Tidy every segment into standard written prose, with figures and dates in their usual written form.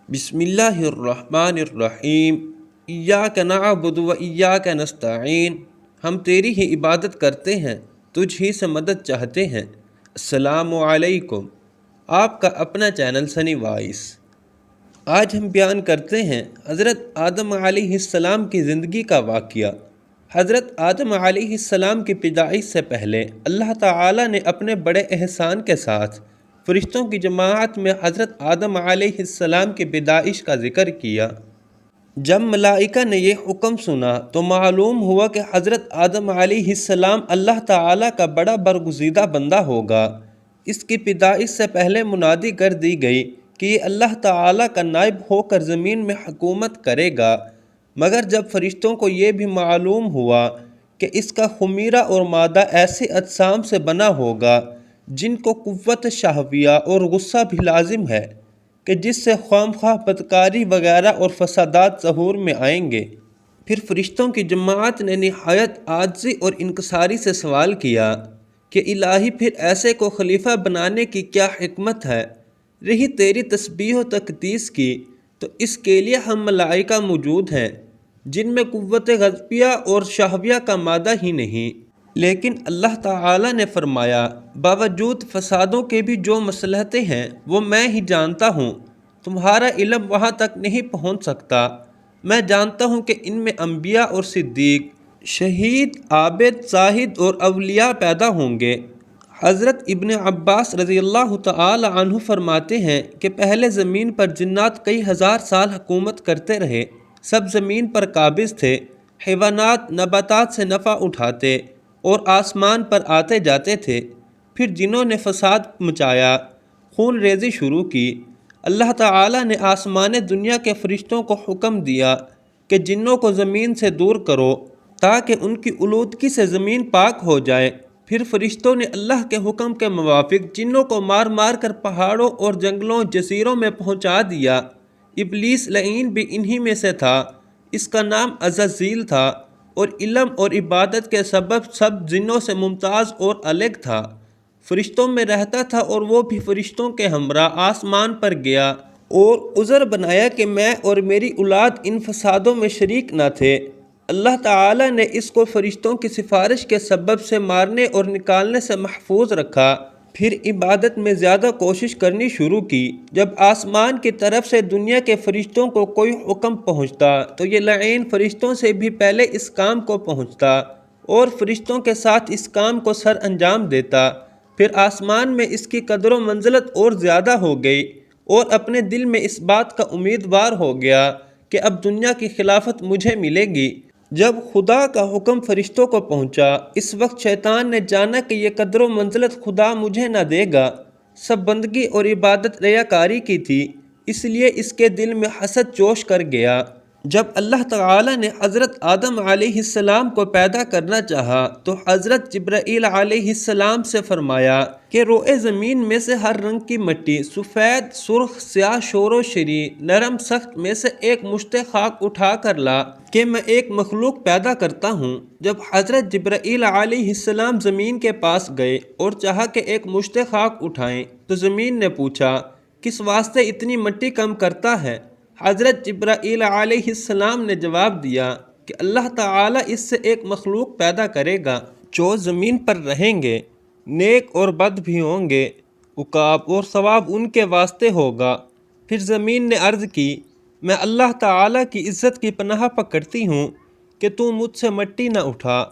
بسم اللہ الرحمن الرحیم۔ ایاک نعبد و ایاک نستعین۔ ہم تیری ہی عبادت کرتے ہیں، تجھ ہی سے مدد چاہتے ہیں۔ السلام علیکم۔ آپ کا اپنا چینل سنی وائس۔ آج ہم بیان کرتے ہیں حضرت آدم علیہ السلام کی زندگی کا واقعہ۔ حضرت آدم علیہ السلام کی پیدائش سے پہلے اللہ تعالیٰ نے اپنے بڑے احسان کے ساتھ فرشتوں کی جماعت میں حضرت آدم علیہ السلام کی پیدائش کا ذکر کیا۔ جب ملائکہ نے یہ حکم سنا تو معلوم ہوا کہ حضرت آدم علیہ السلام اللہ تعالیٰ کا بڑا برگزیدہ بندہ ہوگا۔ اس کی پیدائش سے پہلے منادی کر دی گئی کہ یہ اللہ تعالیٰ کا نائب ہو کر زمین میں حکومت کرے گا، مگر جب فرشتوں کو یہ بھی معلوم ہوا کہ اس کا خمیرہ اور مادہ ایسے اجسام سے بنا ہوگا جن کو قوت شہویہ اور غصہ بھی لازم ہے کہ جس سے خواہ بدکاری وغیرہ اور فسادات ظہور میں آئیں گے، پھر فرشتوں کی جماعت نے نہایت عاجزی اور انکساری سے سوال کیا کہ الہی پھر ایسے کو خلیفہ بنانے کی کیا حکمت ہے؟ رہی تیری تسبیح و تقدیس کی تو اس کے لیے ہم ملائکہ موجود ہیں جن میں قوت غضبیہ اور شہویہ کا مادہ ہی نہیں۔ لیکن اللہ تعالیٰ نے فرمایا، باوجود فسادوں کے بھی جو مصلحتیں ہیں وہ میں ہی جانتا ہوں، تمہارا علم وہاں تک نہیں پہنچ سکتا۔ میں جانتا ہوں کہ ان میں انبیاء اور صدیق، شہید، عابد، زاہد اور اولیاء پیدا ہوں گے۔ حضرت ابن عباس رضی اللہ تعالی عنہ فرماتے ہیں کہ پہلے زمین پر جنات کئی ہزار سال حکومت کرتے رہے، سب زمین پر قابض تھے، حیوانات نباتات سے نفع اٹھاتے اور آسمان پر آتے جاتے تھے۔ پھر جنوں نے فساد مچایا، خون ریزی شروع کی۔ اللہ تعالیٰ نے آسمان دنیا کے فرشتوں کو حکم دیا کہ جنوں کو زمین سے دور کرو تاکہ ان کی آلودگی سے زمین پاک ہو جائے۔ پھر فرشتوں نے اللہ کے حکم کے موافق جنوں کو مار مار کر پہاڑوں اور جنگلوں جزیروں میں پہنچا دیا۔ ابلیس لعین بھی انہی میں سے تھا، اس کا نام عزازیل تھا اور علم اور عبادت کے سبب سب جنوں سے ممتاز اور الگ تھا۔ فرشتوں میں رہتا تھا اور وہ بھی فرشتوں کے ہمراہ آسمان پر گیا اور عذر بنایا کہ میں اور میری اولاد ان فسادوں میں شریک نہ تھے۔ اللہ تعالیٰ نے اس کو فرشتوں کی سفارش کے سبب سے مارنے اور نکالنے سے محفوظ رکھا۔ پھر عبادت میں زیادہ کوشش کرنی شروع کی۔ جب آسمان کی طرف سے دنیا کے فرشتوں کو کوئی حکم پہنچتا تو یہ لعین فرشتوں سے بھی پہلے اس کام کو پہنچتا اور فرشتوں کے ساتھ اس کام کو سر انجام دیتا۔ پھر آسمان میں اس کی قدر و منزلت اور زیادہ ہو گئی اور اپنے دل میں اس بات کا امیدوار ہو گیا کہ اب دنیا کی خلافت مجھے ملے گی۔ جب خدا کا حکم فرشتوں کو پہنچا، اس وقت شیطان نے جانا کہ یہ قدر و منزلت خدا مجھے نہ دے گا۔ سب بندگی اور عبادت ریاکاری کی تھی، اس لیے اس کے دل میں حسد جوش کر گیا۔ جب اللہ تعالیٰ نے حضرت آدم علیہ السلام کو پیدا کرنا چاہا تو حضرت جبرائیل علیہ السلام سے فرمایا کہ روئے زمین میں سے ہر رنگ کی مٹی، سفید، سرخ، سیاہ، شور و شری، نرم سخت میں سے ایک مشت خاک اٹھا کر لا کہ میں ایک مخلوق پیدا کرتا ہوں۔ جب حضرت جبرائیل علیہ السلام زمین کے پاس گئے اور چاہا کہ ایک مشت خاک اٹھائیں تو زمین نے پوچھا، کس واسطے اتنی مٹی کم کرتا ہے؟ حضرت جبرائیل علیہ السلام نے جواب دیا کہ اللہ تعالیٰ اس سے ایک مخلوق پیدا کرے گا جو زمین پر رہیں گے، نیک اور بد بھی ہوں گے، عقاب اور ثواب ان کے واسطے ہوگا۔ پھر زمین نے عرض کی، میں اللہ تعالیٰ کی عزت کی پناہ پکڑتی ہوں کہ تو مجھ سے مٹی نہ اٹھا،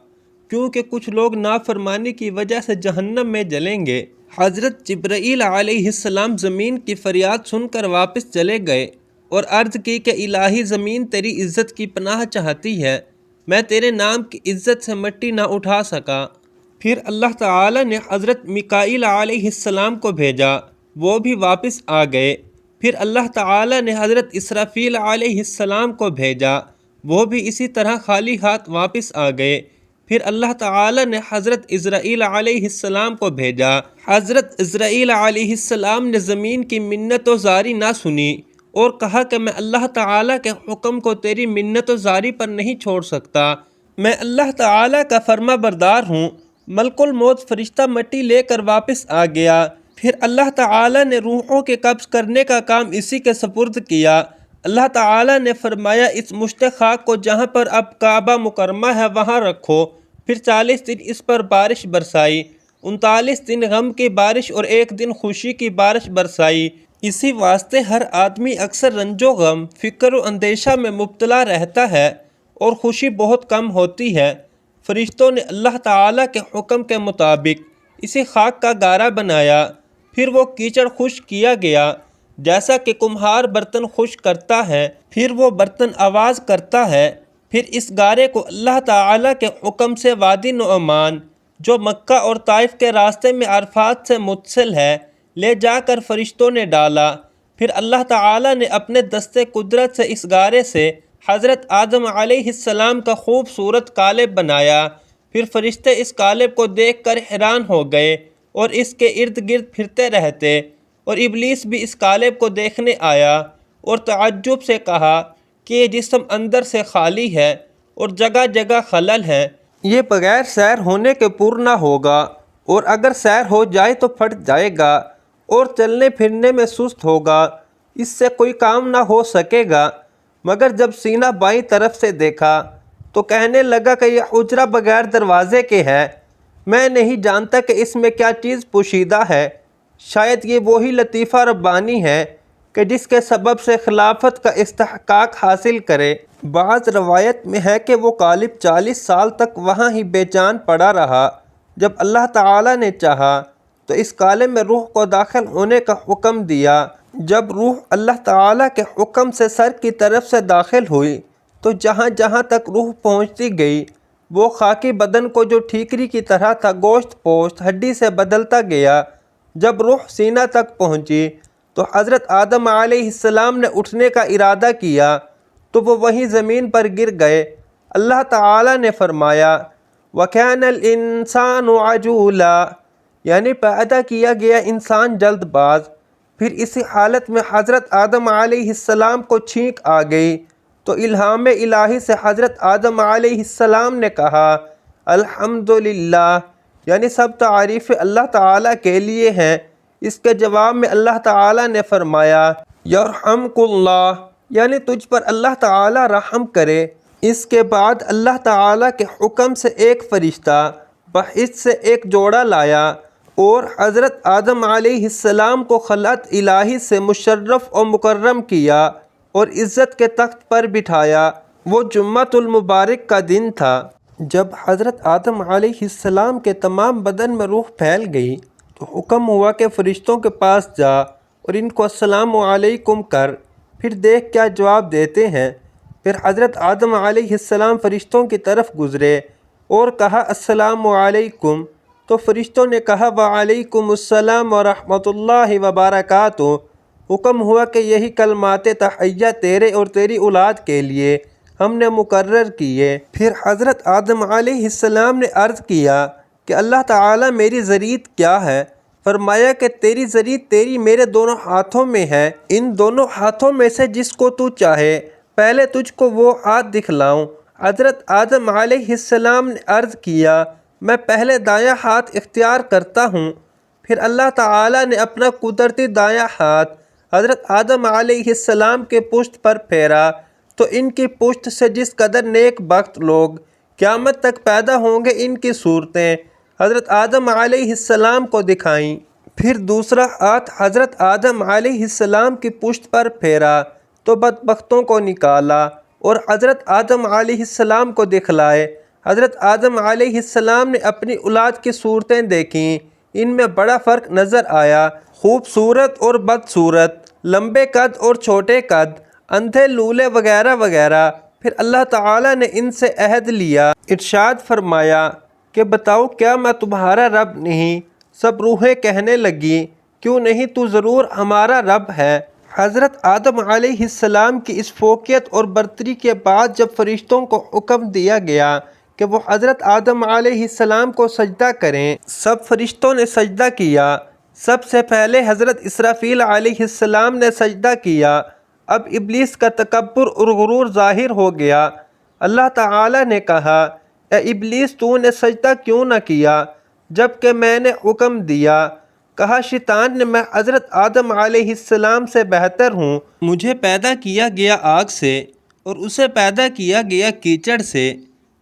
کیونکہ کچھ لوگ نافرمانی کی وجہ سے جہنم میں جلیں گے۔ حضرت جبرائیل علیہ السلام زمین کی فریاد سن کر واپس چلے گئے اور عرض کی کہ الہی زمین تیری عزت کی پناہ چاہتی ہے، میں تیرے نام کی عزت سے مٹی نہ اٹھا سکا۔ پھر اللہ تعالیٰ نے حضرت میکائیل علیہ السلام کو بھیجا، وہ بھی واپس آ گئے۔ پھر اللہ تعالیٰ نے حضرت اسرافیل علیہ السلام کو بھیجا، وہ بھی اسی طرح خالی ہاتھ واپس آ گئے۔ پھر اللہ تعالیٰ نے حضرت عزرائیل علیہ السلام کو بھیجا۔ حضرت عزرائیل علیہ السلام نے زمین کی منت و زاری نہ سنی اور کہا کہ میں اللہ تعالیٰ کے حکم کو تیری منت و زاری پر نہیں چھوڑ سکتا، میں اللہ تعالیٰ کا فرما بردار ہوں۔ ملک الموت فرشتہ مٹی لے کر واپس آ گیا۔ پھر اللہ تعالیٰ نے روحوں کے قبض کرنے کا کام اسی کے سپرد کیا۔ اللہ تعالیٰ نے فرمایا اس مشت خاک کو جہاں پر اب کعبہ مکرمہ ہے وہاں رکھو۔ پھر 40 دن اس پر بارش برسائی، 39 دن غم کی بارش اور 1 دن خوشی کی بارش برسائی۔ اسی واسطے ہر آدمی اکثر رنج و غم، فکر و اندیشہ میں مبتلا رہتا ہے اور خوشی بہت کم ہوتی ہے۔ فرشتوں نے اللہ تعالیٰ کے حکم کے مطابق اسی خاک کا گارا بنایا، پھر وہ کیچڑ خشک کیا گیا جیسا کہ کمہار برتن خشک کرتا ہے، پھر وہ برتن آواز کرتا ہے۔ پھر اس گارے کو اللہ تعالیٰ کے حکم سے وادی نعمان جو مکہ اور طائف کے راستے میں عرفات سے متصل ہے لے جا کر فرشتوں نے ڈالا۔ پھر اللہ تعالیٰ نے اپنے دست قدرت سے اس گارے سے حضرت آدم علیہ السلام کا خوبصورت قالب بنایا۔ پھر فرشتے اس قالب کو دیکھ کر حیران ہو گئے اور اس کے ارد گرد پھرتے رہتے، اور ابلیس بھی اس قالب کو دیکھنے آیا اور تعجب سے کہا کہ یہ جسم اندر سے خالی ہے اور جگہ جگہ خلل ہے، یہ بغیر سیر ہونے کے پر نہ ہوگا، اور اگر سیر ہو جائے تو پھٹ جائے گا اور چلنے پھرنے میں سست ہوگا، اس سے کوئی کام نہ ہو سکے گا۔ مگر جب سینہ بائیں طرف سے دیکھا تو کہنے لگا کہ یہ حجرہ بغیر دروازے کے ہے، میں نہیں جانتا کہ اس میں کیا چیز پوشیدہ ہے، شاید یہ وہی لطیفہ ربانی ہے کہ جس کے سبب سے خلافت کا استحقاق حاصل کرے۔ بعض روایت میں ہے کہ وہ قالب 40 سال تک وہاں ہی بے جان پڑا رہا۔ جب اللہ تعالیٰ نے چاہا تو اس قالب میں روح کو داخل ہونے کا حکم دیا۔ جب روح اللہ تعالیٰ کے حکم سے سر کی طرف سے داخل ہوئی تو جہاں جہاں تک روح پہنچتی گئی وہ خاکی بدن کو جو ٹھیکری کی طرح تھا گوشت پوشت ہڈی سے بدلتا گیا۔ جب روح سینہ تک پہنچی تو حضرت آدم علیہ السلام نے اٹھنے کا ارادہ کیا تو وہ وہیں زمین پر گر گئے۔ اللہ تعالیٰ نے فرمایا وَكَانَ الْإِنسَانُ عَجُولًا، یعنی پیدا کیا گیا انسان جلد باز۔ پھر اسی حالت میں حضرت آدم علیہ السلام کو چھینک آ گئی تو الہام الہی سے حضرت آدم علیہ السلام نے کہا الحمدللہ، یعنی سب تعریف اللہ تعالیٰ کے لیے ہیں۔ اس کے جواب میں اللہ تعالیٰ نے فرمایا یرحمک اللہ، یعنی تجھ پر اللہ تعالیٰ رحم کرے۔ اس کے بعد اللہ تعالیٰ کے حکم سے ایک فرشتہ بحث سے ایک جوڑا لایا اور حضرت آدم علیہ السلام کو خلعت الہی سے مشرف و مکرم کیا اور عزت کے تخت پر بٹھایا۔ وہ جمعۃ المبارک کا دن تھا۔ جب حضرت آدم علیہ السلام کے تمام بدن میں روح پھیل گئی تو حکم ہوا کہ فرشتوں کے پاس جا اور ان کو السلام علیکم کر، پھر دیکھ کیا جواب دیتے ہیں۔ پھر حضرت آدم علیہ السلام فرشتوں کی طرف گزرے اور کہا السلام علیکم، تو فرشتوں نے کہا وعلیکم السلام ورحمۃ اللہ وبرکاتہ۔ حکم ہوا کہ یہی کلمات تحیہ تیرے اور تیری اولاد کے لیے ہم نے مقرر کیے۔ پھر حضرت آدم علیہ السلام نے عرض کیا کہ اللہ تعالیٰ میری ذریت کیا ہے؟ فرمایا کہ تیری ذریت تیری میرے دونوں ہاتھوں میں ہے، ان دونوں ہاتھوں میں سے جس کو تو چاہے پہلے تجھ کو وہ ہاتھ دکھلاؤں۔ حضرت آدم علیہ السلام نے عرض کیا میں پہلے دایاں ہاتھ اختیار کرتا ہوں۔ پھر اللہ تعالیٰ نے اپنا قدرتی دایاں ہاتھ حضرت آدم علیہ السلام کے پشت پر پھیرا تو ان کی پشت سے جس قدر نیک بخت لوگ قیامت تک پیدا ہوں گے ان کی صورتیں حضرت آدم علیہ السلام کو دکھائیں۔ پھر دوسرا ہاتھ حضرت آدم علیہ السلام کی پشت پر پھیرا تو بدبختوں کو نکالا اور حضرت آدم علیہ السلام کو دکھلائے۔ حضرت آدم علیہ السلام نے اپنی اولاد کی صورتیں دیکھیں، ان میں بڑا فرق نظر آیا، خوبصورت اور بدصورت، لمبے قد اور چھوٹے قد، اندھے لولے وغیرہ وغیرہ۔ پھر اللہ تعالیٰ نے ان سے عہد لیا، ارشاد فرمایا کہ بتاؤ کیا میں تمہارا رب نہیں؟ سب روحیں کہنے لگیں کیوں نہیں، تو ضرور ہمارا رب ہے۔ حضرت آدم علیہ السلام کی اس فوقیت اور برتری کے بعد جب فرشتوں کو حکم دیا گیا کہ وہ حضرت آدم علیہ السلام کو سجدہ کریں، سب فرشتوں نے سجدہ کیا۔ سب سے پہلے حضرت اسرافیل علیہ السلام نے سجدہ کیا۔ اب ابلیس کا تکبر اور غرور ظاہر ہو گیا۔ اللہ تعالیٰ نے کہا اے ابلیس تو نے سجدہ کیوں نہ کیا جب کہ میں نے حکم دیا؟ کہا شیطان نے میں حضرت آدم علیہ السلام سے بہتر ہوں، مجھے پیدا کیا گیا آگ سے اور اسے پیدا کیا گیا کیچڑ سے،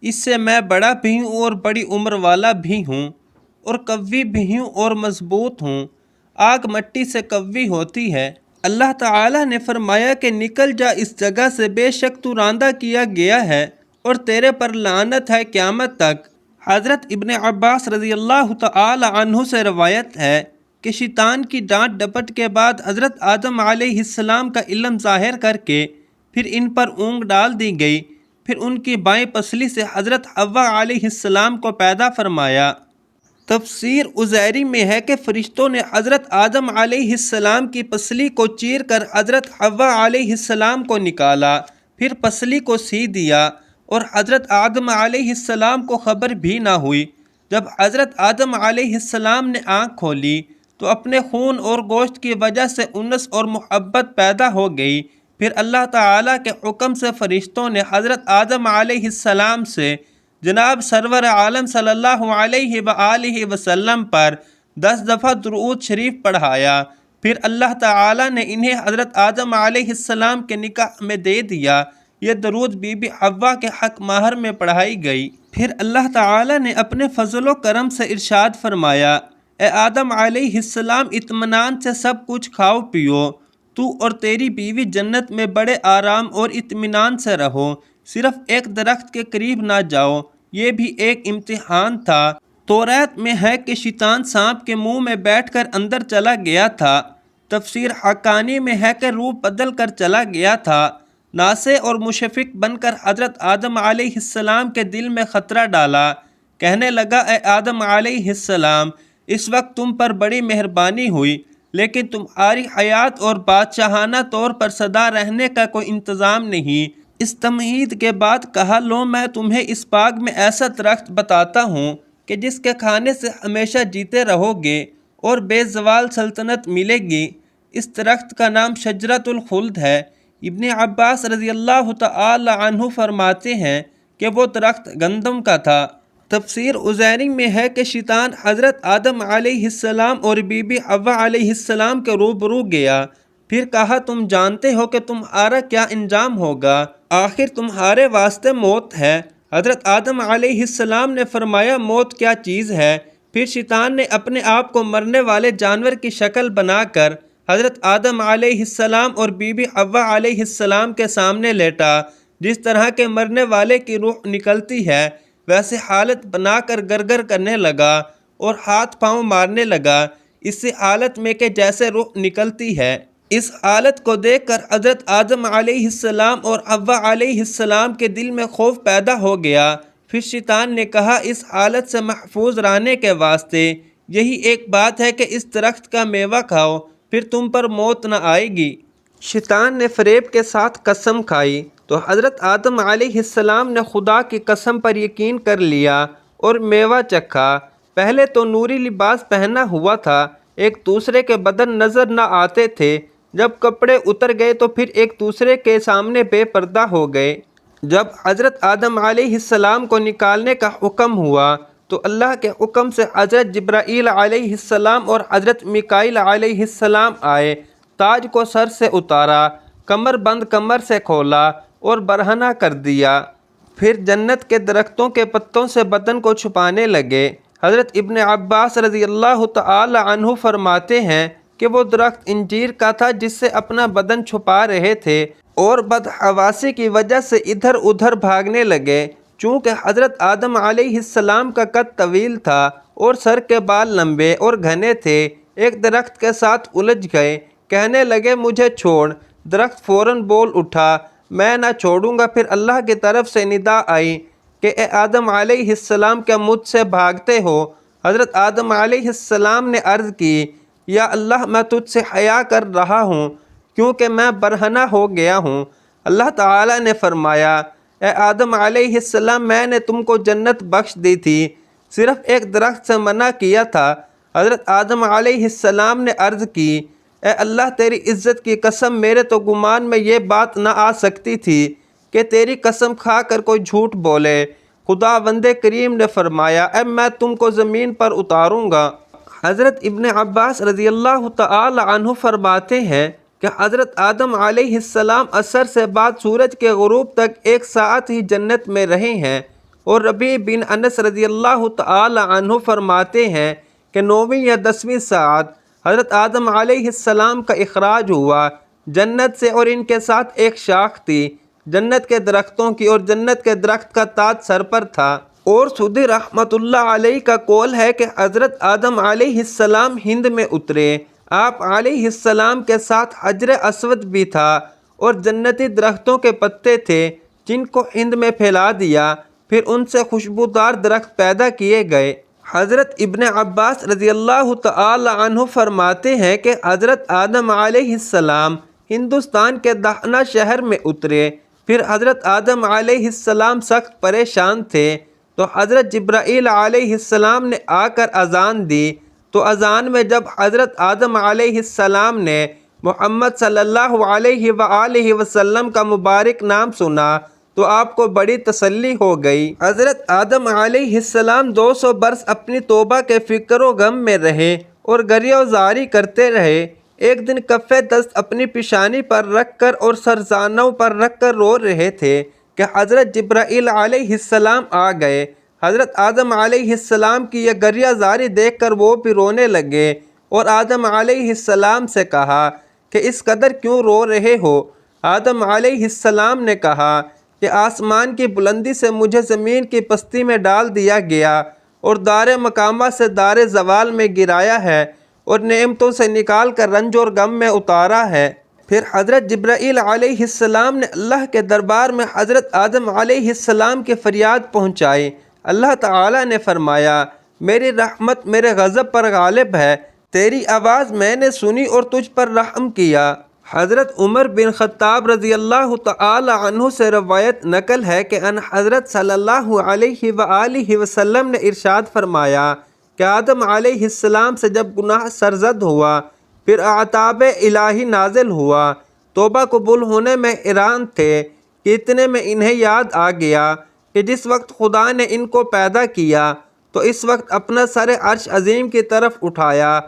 اس سے میں بڑا بھی ہوں اور بڑی عمر والا بھی ہوں اور قوی بھی ہوں اور مضبوط ہوں۔ آگ مٹی سے قوی ہوتی ہے۔ اللہ تعالیٰ نے فرمایا کہ نکل جا اس جگہ سے، بے شک تو راندہ کیا گیا ہے اور تیرے پر لعنت ہے قیامت تک۔ حضرت ابن عباس رضی اللہ تعالی عنہ سے روایت ہے کہ شیطان کی ڈانٹ ڈپٹ کے بعد حضرت آدم علیہ السلام کا علم ظاہر کر کے پھر ان پر اونگ ڈال دی گئی، پھر ان کی بائیں پسلی سے حضرت حوا علیہ السلام کو پیدا فرمایا۔ تفسیر عزیری میں ہے کہ فرشتوں نے حضرت آدم علیہ السلام کی پسلی کو چیر کر حضرت حوا علیہ السلام کو نکالا، پھر پسلی کو سی دیا اور حضرت آدم علیہ السلام کو خبر بھی نہ ہوئی۔ جب حضرت آدم علیہ السلام نے آنکھ کھولی تو اپنے خون اور گوشت کی وجہ سے انس اور محبت پیدا ہو گئی۔ پھر اللہ تعالیٰ کے حکم سے فرشتوں نے حضرت آدم علیہ السلام سے جناب سرور عالم صلی اللہ علیہ وآلہ وسلم پر 10 دفعہ درود شریف پڑھایا۔ پھر اللہ تعالیٰ نے انہیں حضرت آدم علیہ السلام کے نکاح میں دے دیا۔ یہ درود بی بی حوا کے حق مہر میں پڑھائی گئی۔ پھر اللہ تعالیٰ نے اپنے فضل و کرم سے ارشاد فرمایا، اے آدم علیہ السلام اطمینان سے سب کچھ کھاؤ پیو، تو اور تیری بیوی جنت میں بڑے آرام اور اطمینان سے رہو، صرف ایک درخت کے قریب نہ جاؤ، یہ بھی ایک امتحان تھا۔ توریت میں ہے کہ شیطان سانپ کے منہ میں بیٹھ کر اندر چلا گیا تھا۔ تفسیر حقانی میں ہے کہ روح بدل کر چلا گیا تھا۔ ناصح اور مشفق بن کر حضرت آدم علیہ السلام کے دل میں خطرہ ڈالا، کہنے لگا، اے آدم علیہ السلام، اس وقت تم پر بڑی مہربانی ہوئی، لیکن تمہاری حیات اور بادشاہانہ طور پر سدا رہنے کا کوئی انتظام نہیں۔ اس تمہید کے بعد کہا، لو میں تمہیں اس باغ میں ایسا درخت بتاتا ہوں کہ جس کے کھانے سے ہمیشہ جیتے رہو گے اور بے زوال سلطنت ملے گی۔ اس درخت کا نام شجرۃ الخلد ہے۔ ابن عباس رضی اللہ تعالی عنہ فرماتے ہیں کہ وہ درخت گندم کا تھا۔ تفسیر عزیری میں ہے کہ شیطان حضرت آدم علیہ السلام اور بی بی حوا علیہ السلام کے روبرو گیا، پھر کہا، تم جانتے ہو کہ تمہارا کیا انجام ہوگا، آخر تمہارے واسطے موت ہے۔ حضرت آدم علیہ السلام نے فرمایا، موت کیا چیز ہے؟ پھر شیطان نے اپنے آپ کو مرنے والے جانور کی شکل بنا کر حضرت آدم علیہ السلام اور بی بی حوا علیہ السلام کے سامنے لیٹا۔ جس طرح کے مرنے والے کی روح نکلتی ہے ویسے حالت بنا کر گرگر کرنے لگا اور ہاتھ پاؤں مارنے لگا، اسی حالت میں کہ جیسے روح نکلتی ہے۔ اس حالت کو دیکھ کر حضرت آدم علیہ السلام اور حوا علیہ السلام کے دل میں خوف پیدا ہو گیا۔ پھر شیطان نے کہا، اس حالت سے محفوظ رہنے کے واسطے یہی ایک بات ہے کہ اس درخت کا میوہ کھاؤ، پھر تم پر موت نہ آئے گی۔ شیطان نے فریب کے ساتھ قسم کھائی تو حضرت آدم علیہ السلام نے خدا کی قسم پر یقین کر لیا اور میوہ چکھا۔ پہلے تو نوری لباس پہنا ہوا تھا، ایک دوسرے کے بدن نظر نہ آتے تھے، جب کپڑے اتر گئے تو پھر ایک دوسرے کے سامنے بے پردہ ہو گئے۔ جب حضرت آدم علیہ السلام کو نکالنے کا حکم ہوا تو اللہ کے حکم سے حضرت جبرائیل علیہ السلام اور حضرت میکائیل علیہ السلام آئے، تاج کو سر سے اتارا، کمر بند کمر سے کھولا اور برہنہ کر دیا، پھر جنت کے درختوں کے پتوں سے بدن کو چھپانے لگے۔ حضرت ابن عباس رضی اللہ تعالی عنہ فرماتے ہیں کہ وہ درخت انجیر کا تھا جس سے اپنا بدن چھپا رہے تھے اور بدحواسی کی وجہ سے ادھر ادھر بھاگنے لگے۔ چونکہ حضرت آدم علیہ السلام کا قد طویل تھا اور سر کے بال لمبے اور گھنے تھے، ایک درخت کے ساتھ الجھ گئے، کہنے لگے، مجھے چھوڑ۔ درخت فوراً بول اٹھا، میں نہ چھوڑوں گا۔ پھر اللہ کی طرف سے ندا آئی کہ اے آدم علیہ السلام، کیا مجھ سے بھاگتے ہو؟ حضرت آدم علیہ السلام نے عرض کی، یا اللہ، میں تجھ سے حیا کر رہا ہوں کیونکہ میں برہنہ ہو گیا ہوں۔ اللہ تعالیٰ نے فرمایا، اے آدم علیہ السلام، میں نے تم کو جنت بخش دی تھی، صرف ایک درخت سے منع کیا تھا۔ حضرت آدم علیہ السلام نے عرض کی، اے اللہ، تیری عزت کی قسم، میرے تو گمان میں یہ بات نہ آ سکتی تھی کہ تیری قسم کھا کر کوئی جھوٹ بولے۔ خداوند کریم نے فرمایا، اب میں تم کو زمین پر اتاروں گا۔ حضرت ابن عباس رضی اللہ تعالی عنہ فرماتے ہیں کہ حضرت آدم علیہ السلام عصر سے بعد سورج کے غروب تک 1 ساعت ہی جنت میں رہے ہیں، اور ربیع بن انس رضی اللہ تعالی عنہ فرماتے ہیں کہ 9ویں یا 10ویں ساعت حضرت آدم علیہ السلام کا اخراج ہوا جنت سے، اور ان کے ساتھ ایک شاخ تھی جنت کے درختوں کی، اور جنت کے درخت کا تاج سر پر تھا۔ اور سودی رحمۃ اللہ علیہ کا قول ہے کہ حضرت آدم علیہ السلام ہند میں اترے، آپ علیہ السلام کے ساتھ حجر اسود بھی تھا، اور جنتی درختوں کے پتے تھے جن کو ہند میں پھیلا دیا، پھر ان سے خوشبودار درخت پیدا کیے گئے۔ حضرت ابن عباس رضی اللہ تعالی عنہ فرماتے ہیں کہ حضرت آدم علیہ السلام ہندوستان کے دہنا شہر میں اترے، پھر حضرت آدم علیہ السلام سخت پریشان تھے تو حضرت جبرائیل علیہ السلام نے آ کر اذان دی، تو اذان میں جب حضرت آدم علیہ السلام نے محمد صلی اللہ علیہ وآلہ وسلم کا مبارک نام سنا تو آپ کو بڑی تسلی ہو گئی۔ حضرت آدم علیہ السلام 200 برس اپنی توبہ کے فکر و غم میں رہے اور گریہ و زاری کرتے رہے۔ ایک دن کف دست اپنی پیشانی پر رکھ کر اور سرزانوں پر رکھ کر رو رہے تھے کہ حضرت جبرائیل علیہ السلام آ گئے۔ حضرت آدم علیہ السلام کی یہ گریہ زاری دیکھ کر وہ بھی رونے لگے، اور آدم علیہ السلام سے کہا کہ اس قدر کیوں رو رہے ہو؟ آدم علیہ السلام نے کہا کہ آسمان کی بلندی سے مجھے زمین کی پستی میں ڈال دیا گیا، اور دار مقامہ سے دار زوال میں گرایا ہے، اور نعمتوں سے نکال کر رنج اور غم میں اتارا ہے۔ پھر حضرت جبرائیل علیہ السلام نے اللہ کے دربار میں حضرت آدم علیہ السلام کی فریاد پہنچائی۔ اللہ تعالیٰ نے فرمایا، میری رحمت میرے غضب پر غالب ہے، تیری آواز میں نے سنی اور تجھ پر رحم کیا۔ حضرت عمر بن خطاب رضی اللہ تعالی عنہ سے روایت نقل ہے کہ ان حضرت صلی اللہ علیہ وآلہ وسلم نے ارشاد فرمایا کہ آدم علیہ السلام سے جب گناہ سرزد ہوا، پھر عتاب الہی نازل ہوا، توبہ قبول ہونے میں حیران تھے کہ اتنے میں انہیں یاد آ گیا کہ جس وقت خدا نے ان کو پیدا کیا تو اس وقت اپنا سر عرش عظیم کی طرف اٹھایا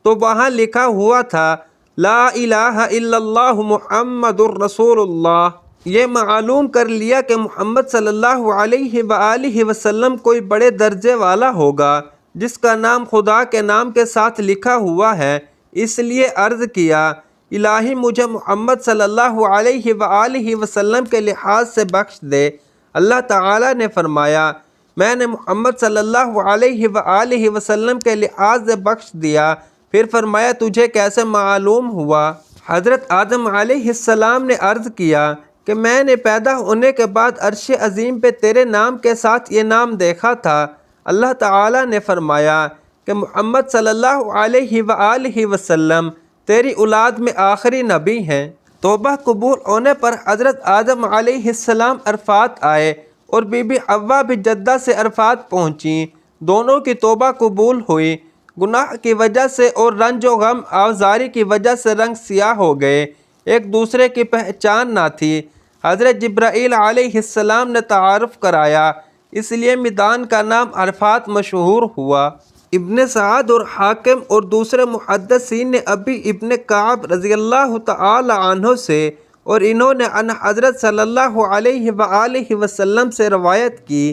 تو وہاں لکھا ہوا تھا لا الہ الا اللہ محمد الرسول اللہ۔ یہ معلوم کر لیا کہ محمد صلی اللہ علیہ وآلہ وسلم کوئی بڑے درجے والا ہوگا جس کا نام خدا کے نام کے ساتھ لکھا ہوا ہے، اس لیے عرض کیا الہی مجھے محمد صلی اللہ علیہ وآلہ وسلم کے لحاظ سے بخش دے۔ اللہ تعالیٰ نے فرمایا میں نے محمد صلی اللہ علیہ وآلہ وسلم کے لحاظ سے بخش دیا۔ پھر فرمایا تجھے کیسے معلوم ہوا؟ حضرت آدم علیہ السلام نے عرض کیا کہ میں نے پیدا ہونے کے بعد عرش عظیم پہ تیرے نام کے ساتھ یہ نام دیکھا تھا۔ اللہ تعالیٰ نے فرمایا کہ محمد صلی اللہ علیہ وآلہ وسلم تیری اولاد میں آخری نبی ہیں۔ توبہ قبول ہونے پر حضرت آدم علیہ السلام عرفات آئے اور بی بی حوا بھی جدہ سے عرفات پہنچیں، دونوں کی توبہ قبول ہوئی۔ گناہ کی وجہ سے اور رنج و غم آوزاری کی وجہ سے رنگ سیاہ ہو گئے، ایک دوسرے کی پہچان نہ تھی۔ حضرت جبرائیل علیہ السلام نے تعارف کرایا، اس لیے میدان کا نام عرفات مشہور ہوا۔ ابن سعد اور حاکم اور دوسرے محدثین نے ابی ابن کعب رضی اللہ تعالی عنہ سے اور انہوں نے ان حضرت صلی اللہ علیہ وآلہ وسلم سے روایت کی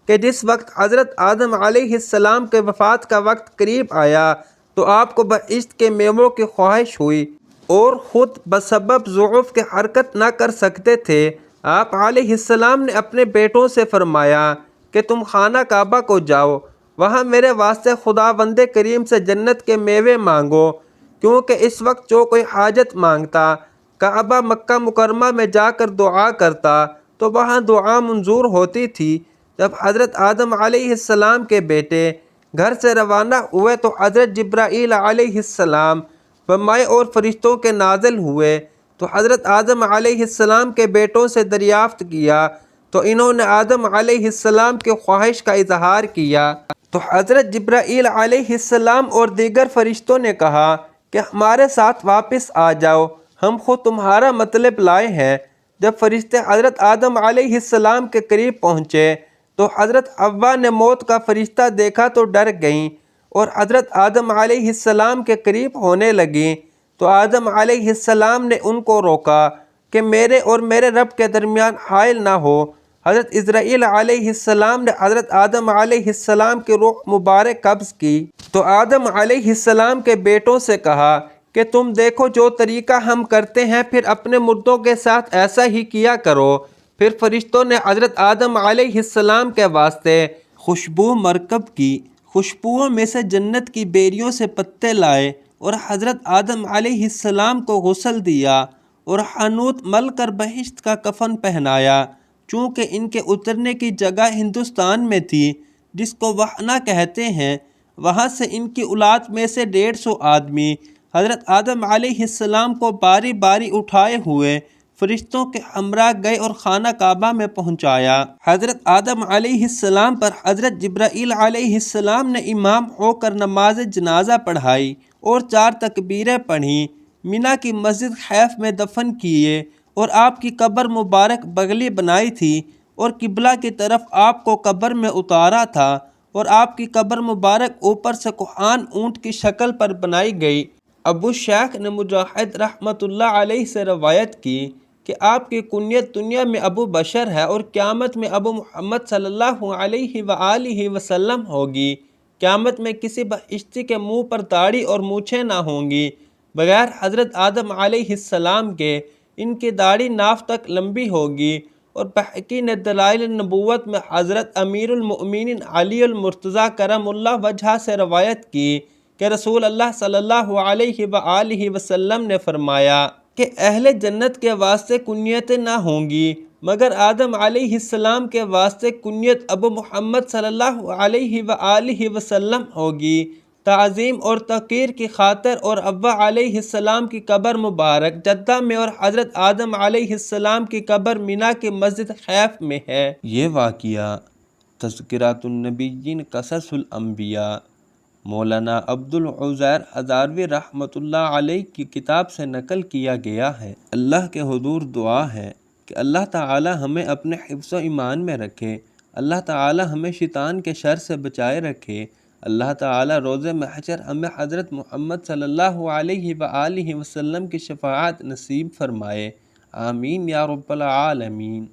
کہ جس وقت حضرت آدم علیہ السلام کے وفات کا وقت قریب آیا تو آپ کو بہشت کے میووں کی خواہش ہوئی اور خود بسبب ضعف کے حرکت نہ کر سکتے تھے۔ آپ علیہ السلام نے اپنے بیٹوں سے فرمایا کہ تم خانہ کعبہ کو جاؤ، وہاں میرے واسطے خداوند کریم سے جنت کے میوے مانگو، کیونکہ اس وقت جو کوئی حاجت مانگتا کعبہ مکہ مکرمہ میں جا کر دعا کرتا تو وہاں دعا منظور ہوتی تھی۔ جب حضرت آدم علیہ السلام کے بیٹے گھر سے روانہ ہوئے تو حضرت جبرائیل علیہ السلام بمائے اور فرشتوں کے نازل ہوئے تو حضرت آدم علیہ السلام کے بیٹوں سے دریافت کیا تو انہوں نے آدم علیہ السلام کی خواہش کا اظہار کیا تو حضرت جبرائیل علیہ السلام اور دیگر فرشتوں نے کہا کہ ہمارے ساتھ واپس آ جاؤ، ہم خود تمہارا مطلب لائے ہیں۔ جب فرشتے حضرت آدم علیہ السلام کے قریب پہنچے تو حضرت حوا نے موت کا فرشتہ دیکھا تو ڈر گئیں اور حضرت آدم علیہ السلام کے قریب ہونے لگیں تو آدم علیہ السلام نے ان کو روکا کہ میرے اور میرے رب کے درمیان حائل نہ ہو۔ حضرت اسرائیل علیہ السلام نے حضرت آدم علیہ السلام کی روح مبارک قبض کی تو آدم علیہ السلام کے بیٹوں سے کہا کہ تم دیکھو جو طریقہ ہم کرتے ہیں، پھر اپنے مردوں کے ساتھ ایسا ہی کیا کرو۔ پھر فرشتوں نے حضرت آدم علیہ السلام کے واسطے خوشبو مرکب کی، خوشبوؤں میں سے جنت کی بیریوں سے پتے لائے اور حضرت آدم علیہ السلام کو غسل دیا اور حنوط مل کر بہشت کا کفن پہنایا۔ چونکہ ان کے اترنے کی جگہ ہندوستان میں تھی جس کو وہنا کہتے ہیں، وہاں سے ان کی اولاد میں سے 150 آدمی حضرت آدم علیہ السلام کو باری باری اٹھائے ہوئے فرشتوں کے ہمراہ گئے اور خانہ کعبہ میں پہنچایا۔ حضرت آدم علیہ السلام پر حضرت جبرائیل علیہ السلام نے امام ہو کر نماز جنازہ پڑھائی اور 4 تکبیریں پڑھیں، مینا کی مسجد خیف میں دفن کیے اور آپ کی قبر مبارک بغلی بنائی تھی اور قبلہ کی طرف آپ کو قبر میں اتارا تھا اور آپ کی قبر مبارک اوپر سے کوہان اونٹ کی شکل پر بنائی گئی۔ ابو شیخ نے مجاہد رحمۃ اللہ علیہ سے روایت کی کہ آپ کی کنیت دنیا میں ابو بشر ہے اور قیامت میں ابو محمد صلی اللہ علیہ وآلہ وسلم ہوگی۔ قیامت میں کسی بہشتی کے منہ پر داڑھی اور مونچھیں نہ ہوں گی بغیر حضرت آدم علیہ السلام کے، ان کی داڑھی ناف تک لمبی ہوگی۔ اور بحقی نے دلائل النبوت میں حضرت امیر المؤمنین علی المرتضیٰ کرم اللہ وجہہ سے روایت کی کہ رسول اللہ صلی اللہ علیہ وآلہ وسلم نے فرمایا کہ اہل جنت کے واسطے کنیتیں نہ ہوں گی مگر آدم علیہ السلام کے واسطے کنیت ابو محمد صلی اللہ علیہ وآلہ وسلم ہوگی، تعظیم اور توقیر کی خاطر۔ اور ابا علیہ السلام کی قبر مبارک جدہ میں اور حضرت آدم علیہ السلام کی قبر مینا کی مسجد خیف میں ہے۔ یہ واقعہ تذکرۃ النبیین قصص الانبیاء مولانا عبد العزیر ہزاروی رحمۃ اللہ علیہ کی کتاب سے نقل کیا گیا ہے۔ اللہ کے حضور دعا ہے کہ اللہ تعالی ہمیں اپنے حفظ و ایمان میں رکھے، اللہ تعالی ہمیں شیطان کے شر سے بچائے رکھے، اللہ تعالی روز محشر ہمیں حضرت محمد صلی اللہ علیہ وآلہ وسلم کی شفاعت نصیب فرمائے، آمین یا رب العالمین۔